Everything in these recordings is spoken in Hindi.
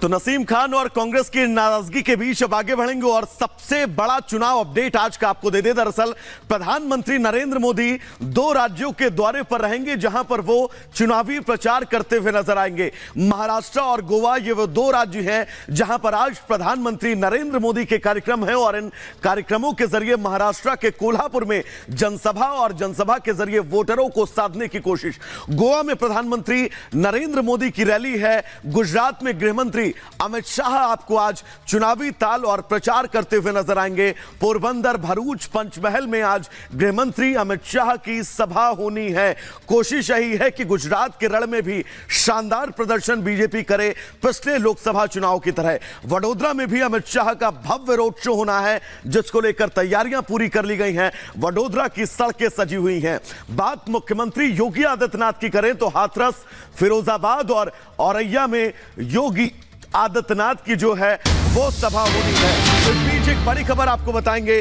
तो नसीम खान और कांग्रेस की नाराजगी के बीच अब आगे बढ़ेंगे और सबसे बड़ा चुनाव अपडेट आज का आपको दे दे। दरअसल प्रधानमंत्री नरेंद्र मोदी 2 राज्यों के दौरे पर रहेंगे जहां पर वो चुनावी प्रचार करते हुए नजर आएंगे। महाराष्ट्र और गोवा ये वो 2 राज्य हैं जहां पर आज प्रधानमंत्री नरेंद्र मोदी के कार्यक्रम है और इन कार्यक्रमों के जरिए महाराष्ट्र के कोल्हापुर में जनसभा और जनसभा के जरिए वोटरों को साधने की कोशिश। गोवा में प्रधानमंत्री नरेंद्र मोदी की रैली है। गुजरात में गृहमंत्री अमित शाह आपको आज चुनावी ताल और प्रचार करते हुए नजर आएंगे। पोरबंदर, भरूच, पंचमहल में आज गृहमंत्री अमित शाह की सभा होनी है। कोशिश यही है कि गुजरात के रण में भी शानदार प्रदर्शन बीजेपी करे, पिछले लोकसभा चुनाव की तरह। वडोदरा में भी अमित शाह का भव्य रोड शो होना है, जिसको लेकर तैयारियां पूरी कर ली गई हैं। वडोदरा की सड़कें सजी हुई हैं। बात मुख्यमंत्री योगी आदित्यनाथ की करें तो हाथरस, फिरोजाबाद और औरैया में योगी आदित्यनाथ की जो है वो सभा होनी है। इस बीच एक बड़ी खबर आपको बताएंगे।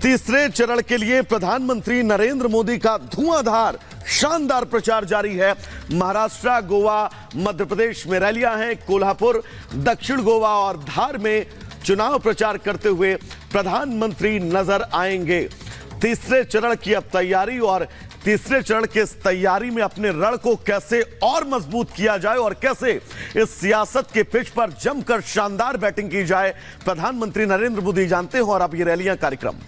तीसरे चरण के लिए प्रधानमंत्री नरेंद्र मोदी का धुआंधार शानदार प्रचार जारी है। महाराष्ट्र, गोवा, मध्य प्रदेश में रैलियां हैं। कोल्हापुर, दक्षिण गोवा और धार में चुनाव प्रचार करते हुए प्रधानमंत्री नजर आएंगे। तीसरे चरण की अब तैयारी और तीसरे चरण के इस तैयारी में अपने रण को कैसे और मजबूत किया जाए और कैसे इस सियासत के पिच पर जमकर शानदार बैटिंग की जाए, प्रधानमंत्री नरेंद्र मोदी जानते हैं। और अब ये रैलियां, कार्यक्रम।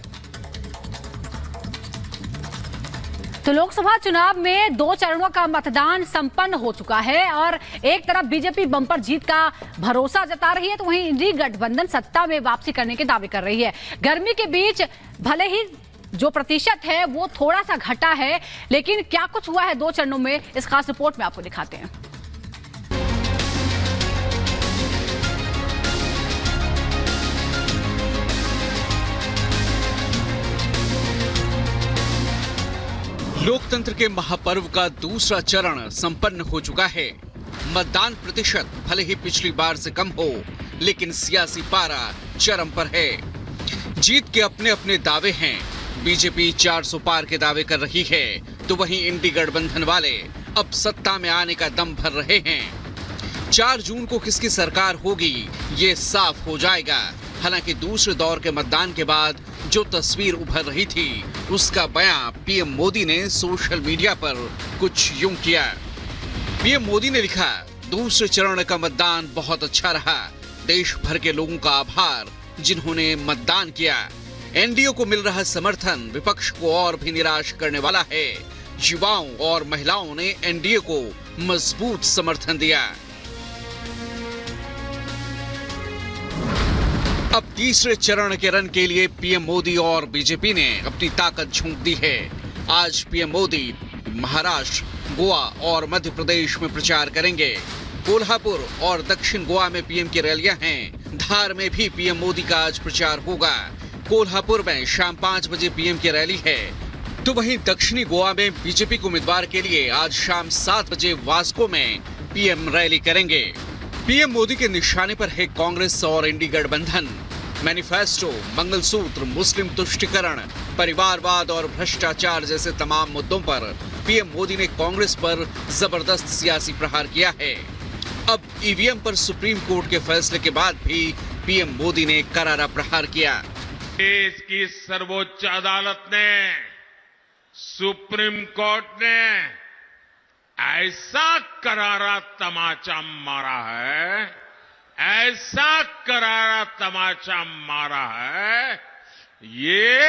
तो लोकसभा चुनाव में 2 चरणों का मतदान संपन्न हो चुका है और एक तरफ बीजेपी बम्पर जीत का भरोसा जता रही है तो वहीं इंडी गठबंधन सत्ता में वापसी करने के दावे कर रही है। गर्मी के बीच भले ही जो प्रतिशत है वो थोड़ा सा घटा है, लेकिन क्या कुछ हुआ है 2 चरणों में, इस खास रिपोर्ट में आपको दिखाते हैं। लोकतंत्र के महापर्व का दूसरा चरण संपन्न हो चुका है। मतदान प्रतिशत भले ही पिछली बार से कम हो, लेकिन सियासी पारा चरम पर है। जीत के अपने अपने दावे हैं। बीजेपी 400 पार के दावे कर रही है, तो वहीं इंडी गठबंधन वाले अब सत्ता में आने का दम भर रहे हैं। 4 जून को किसकी सरकार होगी ये साफ हो जाएगा। हालांकि दूसरे दौर के मतदान के बाद जो तस्वीर उभर रही थी, उसका बयां पीएम मोदी ने सोशल मीडिया पर कुछ यूं किया। पीएम मोदी ने लिखा, दूसरे चरण का मतदान बहुत अच्छा रहा। देश भर के लोगों का आभार जिन्होंने मतदान किया। एनडीए को मिल रहा समर्थन विपक्ष को और भी निराश करने वाला है। युवाओं और महिलाओं ने एनडीए को मजबूत समर्थन दिया। अब तीसरे चरण के रन के लिए पीएम मोदी और बीजेपी ने अपनी ताकत झोंक दी है। आज पीएम मोदी महाराष्ट्र, गोवा और मध्य प्रदेश में प्रचार करेंगे। कोल्हापुर और दक्षिण गोवा में पीएम की रैलियां हैं। धार में भी पीएम मोदी का आज प्रचार होगा। कोल्हापुर में शाम 5 बजे पीएम की रैली है, तो वहीं दक्षिणी गोवा में बीजेपी के उम्मीदवार के लिए आज शाम 7 बजे वास्को में पीएम रैली करेंगे। पीएम मोदी के निशाने पर है कांग्रेस और इंडी गठबंधन। मैनिफेस्टो, मंगलसूत्र, मुस्लिम तुष्टीकरण, परिवारवाद और भ्रष्टाचार जैसे तमाम मुद्दों पर पीएम मोदी ने कांग्रेस पर जबरदस्त सियासी प्रहार किया है। अब ईवीएम पर सुप्रीम कोर्ट के फैसले के बाद भी पीएम मोदी ने करारा प्रहार किया। देश की सर्वोच्च अदालत ने, सुप्रीम कोर्ट ने ऐसा करारा तमाचा मारा है, ऐसा करारा तमाचा मारा है, ये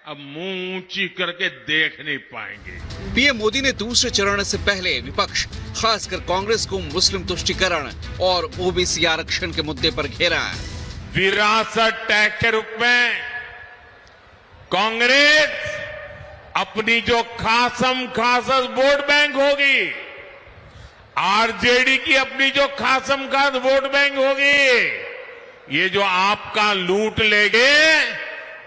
अब मुंह ऊंची करके देख नहीं पाएंगे। पीएम मोदी ने दूसरे चरण से पहले विपक्ष, खासकर कांग्रेस को मुस्लिम तुष्टीकरण और ओबीसी आरक्षण के मुद्दे पर घेरा। विरासत टैक्स के रूप में कांग्रेस अपनी जो खासम खास वोट बैंक होगी, आरजेडी की अपनी जो खासम खास वोट बैंक होगी, ये जो आपका लूट लेंगे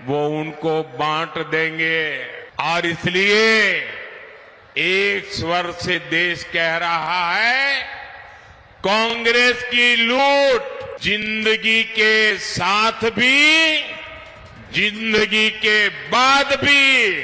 वो उनको बांट देंगे। और इसलिए एक स्वर से देश कह रहा है, कांग्रेस की लूट जिंदगी के साथ भी, जिंदगी के बाद भी।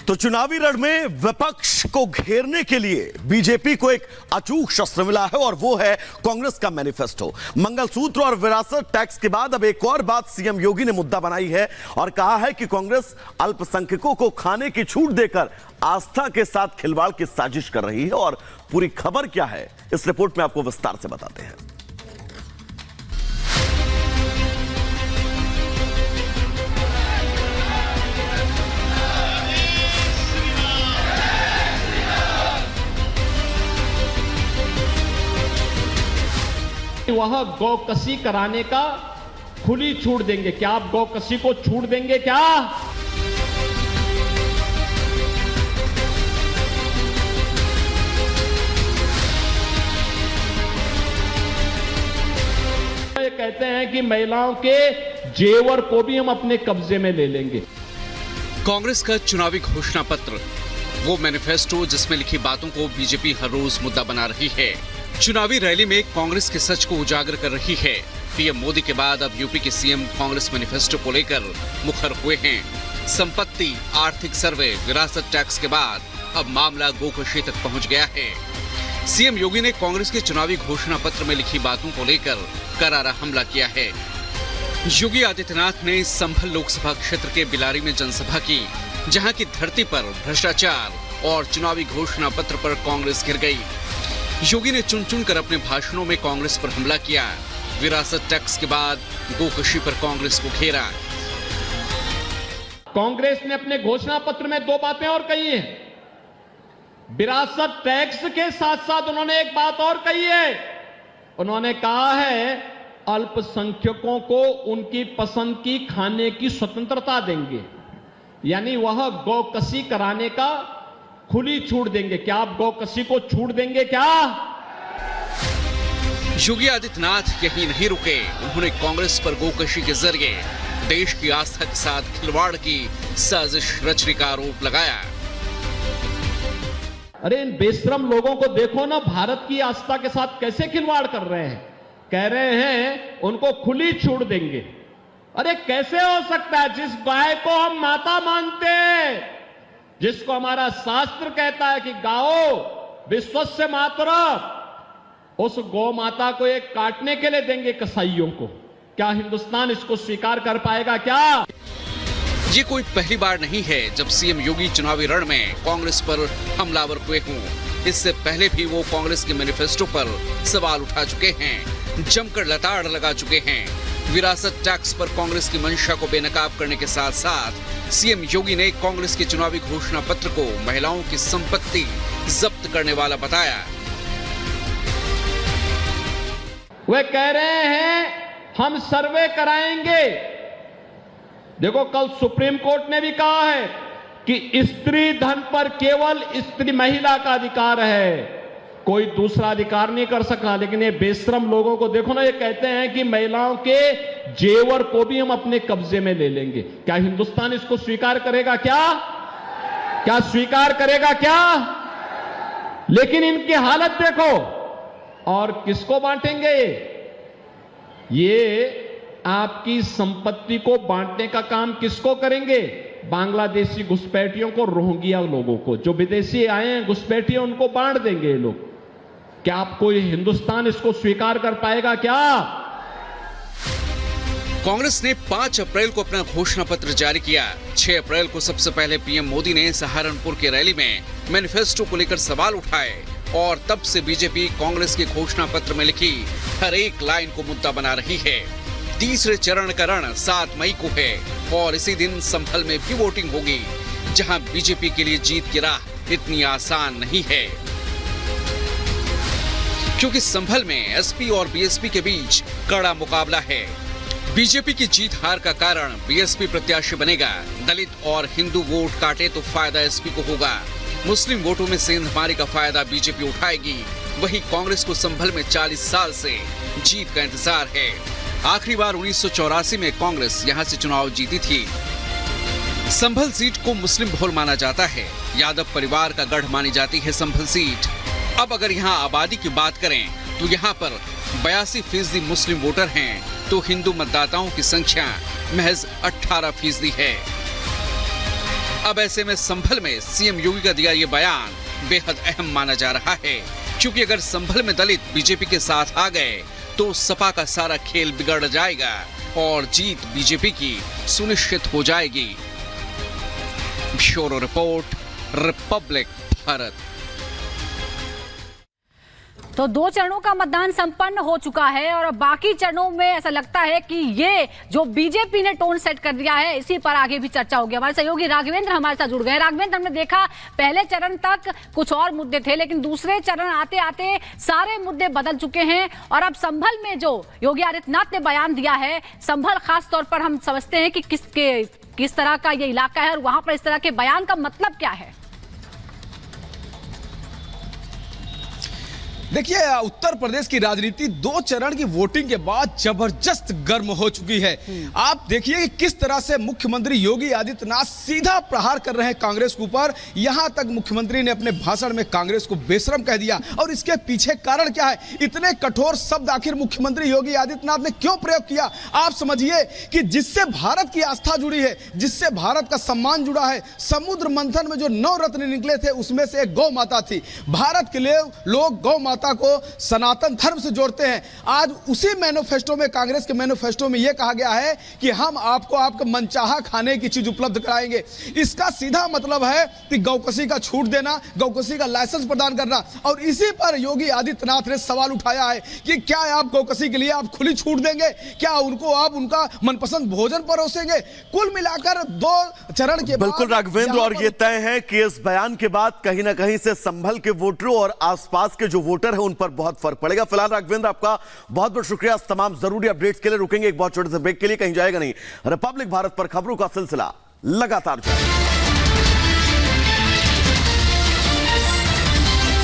तो चुनावी रण में विपक्ष को घेरने के लिए बीजेपी को एक अचूक शस्त्र मिला है और वो है कांग्रेस का मैनिफेस्टो। मंगलसूत्र और विरासत टैक्स के बाद अब एक और बात सीएम योगी ने मुद्दा बनाई है और कहा है कि कांग्रेस अल्पसंख्यकों को खाने की छूट देकर आस्था के साथ खिलवाड़ की साजिश कर रही है। और पूरी खबर क्या है, इस रिपोर्ट में आपको विस्तार से बताते हैं। वह गौकसी कराने का खुली छूट देंगे। क्या आप गौकसी को छूट देंगे क्या? ये कहते हैं कि महिलाओं के जेवर को भी हम अपने कब्जे में ले लेंगे। कांग्रेस का चुनावी घोषणा पत्र, वो मैनिफेस्टो जिसमें लिखी बातों को बीजेपी हर रोज मुद्दा बना रही है। चुनावी रैली में कांग्रेस के सच को उजागर कर रही है। पीएम मोदी के बाद अब यूपी के सीएम कांग्रेस मैनिफेस्टो को लेकर मुखर हुए हैं। संपत्ति, आर्थिक सर्वे, विरासत टैक्स के बाद अब मामला गोकशी तक पहुंच गया है। सीएम योगी ने कांग्रेस के चुनावी घोषणा पत्र में लिखी बातों को लेकर करारा हमला किया है। योगी आदित्यनाथ ने संभल लोकसभा क्षेत्र के बिलारी में जनसभा की, जहां की धरती पर भ्रष्टाचार और चुनावी घोषणा पत्र पर कांग्रेस गिर गई। योगी ने चुन चुन कर अपने भाषणों में कांग्रेस पर हमला किया। विरासत टैक्स के बाद गोकशी पर कांग्रेस को घेरा। कांग्रेस ने अपने घोषणा पत्र में दो बातें और कही हैं। विरासत टैक्स के साथ साथ उन्होंने एक बात और कही है। उन्होंने कहा है अल्पसंख्यकों को उनकी पसंद की खाने की स्वतंत्रता देंगे, यानी वह गौकसी कराने का खुली छूट देंगे। क्या आप गौकसी को छूट देंगे क्या? योगी आदित्यनाथ यही नहीं रुके, उन्होंने कांग्रेस पर गोकशी के जरिए देश की आस्था के साथ खिलवाड़ की साजिश रचने का आरोप लगाया। अरे इन बेशरम लोगों को देखो ना, भारत की आस्था के साथ कैसे खिलवाड़ कर रहे हैं। कह रहे हैं उनको खुली छूट देंगे। अरे कैसे हो सकता है? जिस गाय को हम माता मानते हैं, जिसको हमारा शास्त्र कहता है कि गाओ विश्वस्य मातरम्, उस गौ माता को एक काटने के लिए देंगे कसाईयों को। क्या हिंदुस्तान इसको स्वीकार कर पाएगा क्या? ये कोई पहली बार नहीं है जब सीएम योगी चुनावी रण में कांग्रेस पर हमलावर हुए हों। इससे पहले भी वो कांग्रेस के मैनिफेस्टो पर सवाल उठा चुके हैं, जमकर लताड़ लगा चुके हैं। विरासत टैक्स पर कांग्रेस की मंशा को बेनकाब करने के साथ साथ सीएम योगी ने कांग्रेस के चुनावी घोषणा पत्र को महिलाओं की संपत्ति जब्त करने वाला बताया। वे कह रहे हैं हम सर्वे कराएंगे। देखो, कल सुप्रीम कोर्ट ने भी कहा है कि स्त्री धन पर केवल स्त्री महिला का अधिकार है, कोई दूसरा अधिकार नहीं कर सकता। लेकिन ये बेशरम लोगों को देखो ना, ये कहते हैं कि महिलाओं के जेवर को भी हम अपने कब्जे में ले लेंगे। क्या हिंदुस्तान इसको स्वीकार करेगा क्या? क्या स्वीकार करेगा क्या? लेकिन इनकी हालत देखो। और किसको बांटेंगे? ये आपकी संपत्ति को बांटने का काम किसको करेंगे? बांग्लादेशी घुसपैठियों को, रोहिंग्या लोगों को, जो विदेशी आए हैं घुसपैठिए, उनको बांट देंगे ये लोग। क्या आपको हिंदुस्तान इसको स्वीकार कर पाएगा क्या? कांग्रेस ने 5 अप्रैल को अपना घोषणा पत्र जारी किया। 6 अप्रैल को सबसे पहले पीएम मोदी ने सहारनपुर की रैली में मैनिफेस्टो को लेकर सवाल उठाए और तब से बीजेपी कांग्रेस के घोषणा पत्र में लिखी हर एक लाइन को मुद्दा बना रही है। तीसरे चरण का रण 7 मई को है और इसी दिन संभल में भी वोटिंग होगी, जहां बीजेपी के लिए जीत की राह इतनी आसान नहीं है, क्योंकि संभल में एसपी और बीएसपी के बीच कड़ा मुकाबला है। बीजेपी की जीत हार का कारण बीएसपी प्रत्याशी बनेगा। दलित और हिंदू वोट काटे तो फायदा एसपी को होगा। मुस्लिम वोटों में सेंधमारी का फायदा बीजेपी उठाएगी। वहीं कांग्रेस को संभल में 40 साल से जीत का इंतजार है। आखिरी बार 1984 में कांग्रेस यहां से चुनाव जीती थी। संभल सीट को मुस्लिम बहुल माना जाता है। यादव परिवार का गढ़ मानी जाती है संभल सीट। अब अगर यहाँ आबादी की बात करें तो यहाँ पर 82% मुस्लिम वोटर हैं, तो हिंदू मतदाताओं की संख्या महज 18% है। अब ऐसे में संभल में सीएम योगी का दिया ये बयान बेहद अहम माना जा रहा है, क्योंकि अगर संभल में दलित बीजेपी के साथ आ गए तो सपा का सारा खेल बिगड़ जाएगा और जीत बीजेपी की सुनिश्चित हो जाएगी। Bureau report, Republic Bharat. तो 2 चरणों का मतदान संपन्न हो चुका है और अब बाकी चरणों में ऐसा लगता है कि ये जो बीजेपी ने टोन सेट कर दिया है, इसी पर आगे भी चर्चा होगी। हमारे सहयोगी राघवेंद्र हमारे साथ जुड़ गए। राघवेंद्र, हमने देखा पहले चरण तक कुछ और मुद्दे थे, लेकिन दूसरे चरण आते आते सारे मुद्दे बदल चुके हैं और अब संभल में जो योगी आदित्यनाथ ने बयान दिया है, संभल खास तौर पर हम समझते हैं कि किस तरह का ये इलाका है और वहां पर इस तरह के बयान का मतलब क्या है। देखिए, उत्तर प्रदेश की राजनीति 2 चरण की वोटिंग के बाद जबरदस्त गर्म हो चुकी है। आप देखिए कि किस तरह से मुख्यमंत्री योगी आदित्यनाथ सीधा प्रहार कर रहे हैं कांग्रेस के ऊपर। यहां तक मुख्यमंत्री ने अपने भाषण में कांग्रेस को बेशरम कह दिया। और इसके पीछे कारण क्या है? इतने कठोर शब्द आखिर मुख्यमंत्री योगी आदित्यनाथ ने क्यों प्रयोग किया? आप समझिए कि जिससे भारत की आस्था जुड़ी है, जिससे भारत का सम्मान जुड़ा है, समुद्र मंथन में जो 9 रत्न निकले थे उसमें से एक गौ माता थी। भारत के लिए लोग गौ माता को सनातन धर्म से जोड़ते हैं। आज उसी मैनिफेस्टो में, कांग्रेस के मैनिफेस्टो में यह कहा गया है कि हम आपको आपका मनचाहा खाने की चीज उपलब्ध कराएंगे। इसका सीधा मतलब है कि गौकसी का छूट देना, गौकसी का लाइसेंस प्रदान करना। और इसी पर योगी आदित्यनाथ ने सवाल उठाया है कि क्या आप गौकसी के लिए आप खुली छूट देंगे? क्या उनको आप उनका मनपसंद भोजन परोसेंगे? कुल मिलाकर 2 चरण के बिल्कुल राघवेंद्र, और ये तय है कि इस बयान के बाद कहीं ना कहीं से संभल के वोटरों और आसपास के जो वोटर है उन पर बहुत फर्क पड़ेगा। फिलहाल राघवेंद्र, आपका बहुत बहुत शुक्रिया तमाम जरूरी अपडेट्स के लिए। रुकेंगे एक बहुत छोटे से ब्रेक के लिए, कहीं जाएगा नहीं। रिपब्लिक भारत पर खबरों का सिलसिला लगातार जारी।